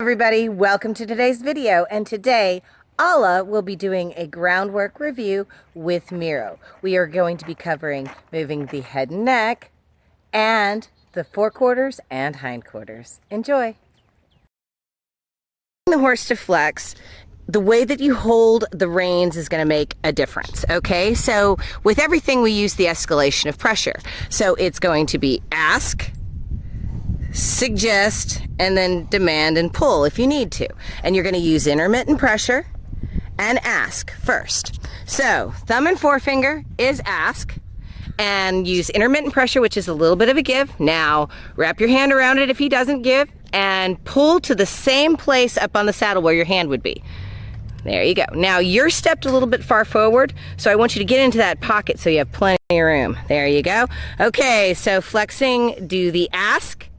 Everybody, welcome to today's video, and today Alla will be doing a groundwork review with Miro. We are going to be covering moving the head and neck and the forequarters and hindquarters. Enjoy! The horse to flex, the way that you hold the reins is going to make a difference, okay? So with everything we use the escalation of pressure. So it's going to be ask, suggest, and then demand and pull if you need to. And you're going to use intermittent pressure and ask first. So thumb and forefinger is ask, and use intermittent pressure, which is a little bit of a give. Now wrap your hand around it if he doesn't give, and pull to the same place up on the saddle where your hand would be. There you go. Now you're stepped a little bit far forward, so I want you to get into that pocket so you have plenty of room. There you go. Okay, so flexing, do the ask.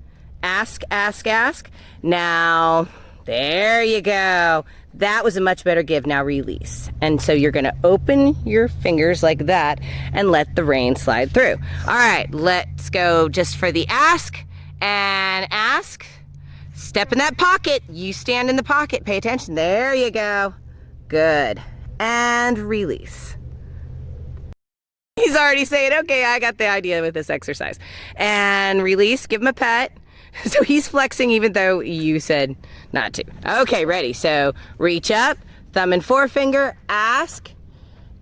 Ask, ask, ask. Now, there you go. That was a much better give. Now release. And so you're going to open your fingers like that and let the rein slide through. All right, let's go just for the ask and ask. Step in that pocket. You stand in the pocket. Pay attention. There you go. Good. And release. He's already saying, okay, I got the idea with this exercise. And release. Give him a pet. So he's flexing even though you said not to. Okay, ready. So reach up, thumb and forefinger, ask,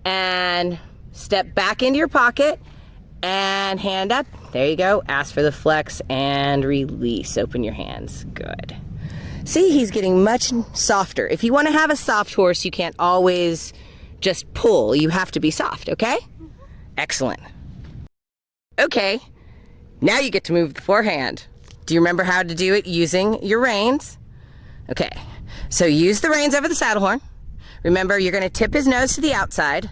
and step back into your pocket and hand up. There you go. Ask for the flex and release. Open your hands. Good. See, he's getting much softer. If you want to have a soft horse, you can't always just pull. You have to be soft, okay? Excellent. Okay, now you get to move the forehand. Do you remember how to do it using your reins? Okay, so use the reins over the saddle horn. Remember, you're going to tip his nose to the outside.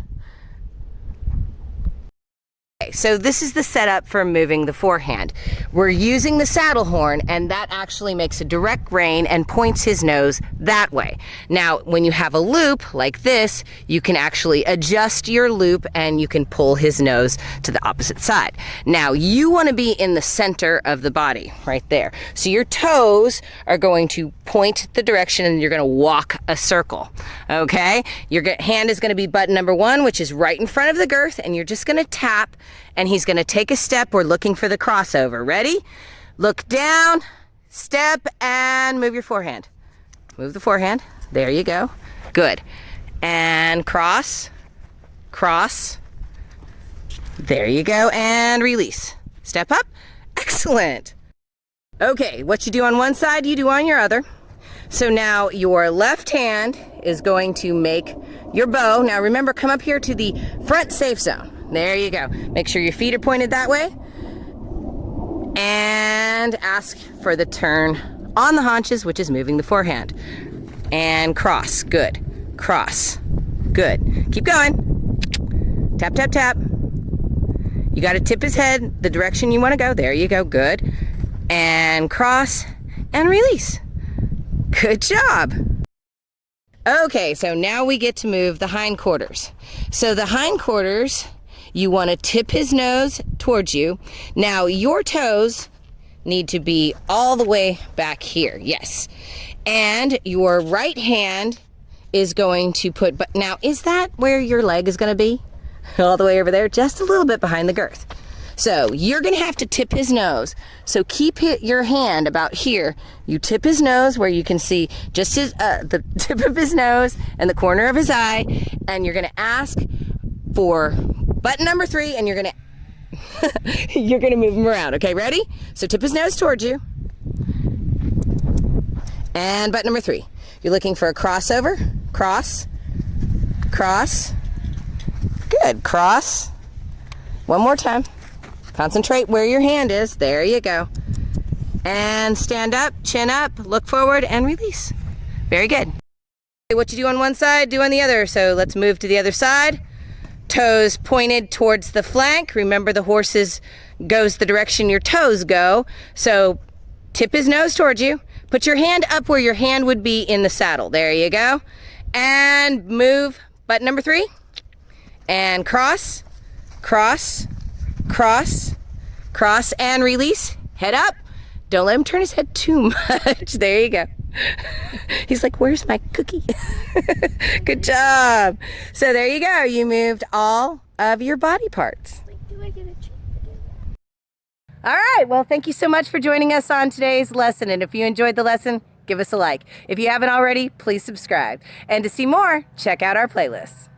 Okay, so this is the setup for moving the forehand. We're using the saddle horn, and that actually makes a direct rein and points his nose that way. Now, when you have a loop like this, you can actually adjust your loop and you can pull his nose to the opposite side. Now, you want to be in the center of the body, right there. So your toes are going to point the direction and you're going to walk a circle, okay? Your hand is going to be button number 1, which is right in front of the girth, and you're just going to tap, and he's going to take a step. We're looking for the crossover. Ready? Look down, step, and move your forehand. Move the forehand. There you go. Good. And cross, cross. There you go. And release. Step up. Excellent. Okay, what you do on one side, you do on your other. So now your left hand is going to make your bow. Now remember, come up here to the front safe zone. There you go. Make sure your feet are pointed that way. And ask for the turn on the haunches, which is moving the forehand. And cross. Good. Cross. Good. Keep going. Tap, tap, tap. You got to tip his head the direction you want to go. There you go. Good. And cross and release. Good job. Okay, so now we get to move the hindquarters. So the hindquarters, you want to tip his nose towards you. Now your toes need to be all the way back here. Yes. And your right hand is going to put, but now is that where your leg is going to be? All the way over there, just a little bit behind the girth. So you're going to have to tip his nose. So keep your hand about here. You tip his nose where you can see just his, the tip of his nose and the corner of his eye. And you're going to ask for button number 3, and you're going to you're going to move him around. Okay, ready? So tip his nose towards you. And button number 3. You're looking for a crossover. Cross. Cross. Good. Cross. One more time. Concentrate where your hand is. There you go. And stand up, chin up, look forward, and release. Very good. What you do on one side, do on the other. So let's move to the other side. Toes pointed towards the flank. Remember, the horses goes the direction your toes go. So tip his nose towards you. Put your hand up where your hand would be in the saddle. There you go. And move button number 3. And cross, cross, cross, cross, and release. Head up. Don't let him turn his head too much. There you go. He's like, where's my cookie? Good job. So there you go. You moved all of your body parts. Do I get a treat for doing that? All right. Well, thank you so much for joining us on today's lesson. And if you enjoyed the lesson, give us a like. If you haven't already, please subscribe. And to see more, check out our playlist.